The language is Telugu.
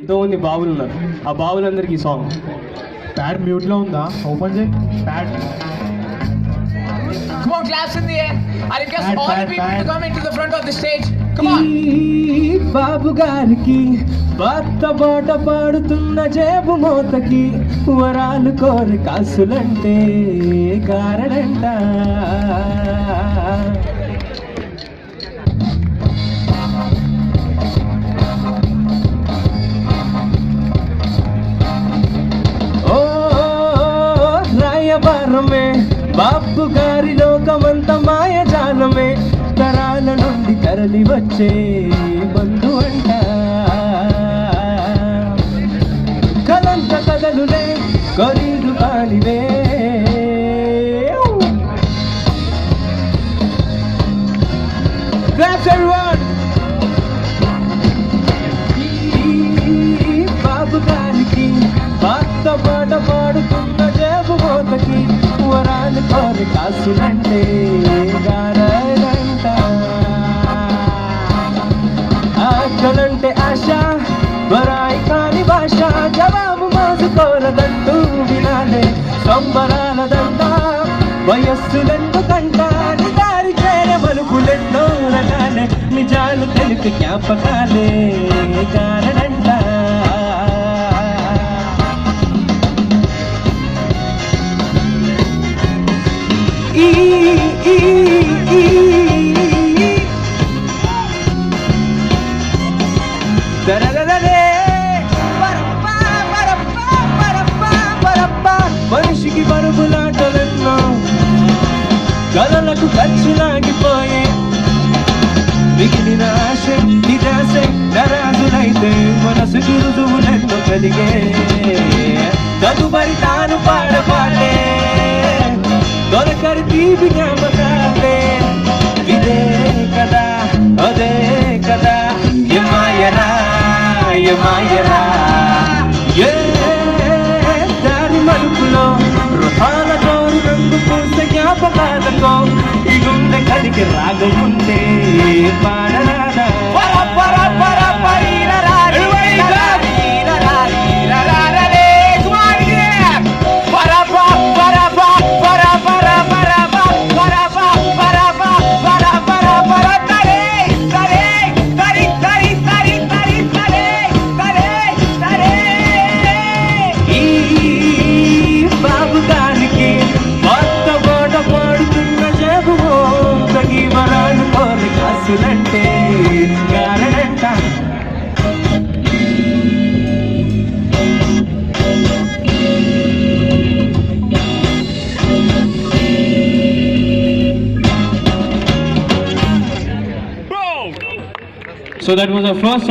ఎంతోమంది బాబులు ఉన్నారు. ఆ బాబులందరికీ సాంగ్. ప్యాడ్ మ్యూట్లో ఉందా? ఓపెన్ చేయి pad. Come on, claps in the air. I request all the people to come into the front of the stage. Come on. బాబు గారికి భర్త బాట పాడుతున్న జేబు మోతకి వరాలు కోరి కాసులంటే కారణంట. ఓ రాయబారమే బాబు గారి లోకమంత మాయజాలమే, తరాల నుండి తరలి వచ్చే బంధు అంట. కలంత కథలులే ఖరీదు కానివే, బాబు గారికి భర్త పాట పాడుతున్న జేబు మోతకి వరాలు కోరి కాసులంటే గారంట. ఆకలంటే ఆశ బరాయి కాని భాష, జవాబు మోసుకోరదంటూ వినాలే సంబరాలదంట. వయస్సులెందుకంట నిదారి చేరే మలుపులెన్నో రకాలే, నిజాలు తెలిపి జ్ఞాపకాలే కారణంట. మనిషికి బరువులాటలెన్నో కలలకు ఖర్చులాగిపోయి మిగిలిన ఆశ నిరాశ నరాజులైతే మనసుకి రుజువులెన్నో కలిగే. తదుపరి తాను పాడపాడే దొరకరి తీపి జ్ఞాపకాలే, ఇదే కదా అదే కదా యమాయరా యమాయరా. ఏ దారి మలుపులో రుహాల జోరు రంగు పూసే జ్ఞాపకాలతో ఈ గుండె కడికి రాగముంటే పాడరాదా. కాసులంటే గారంట. So that was our first song.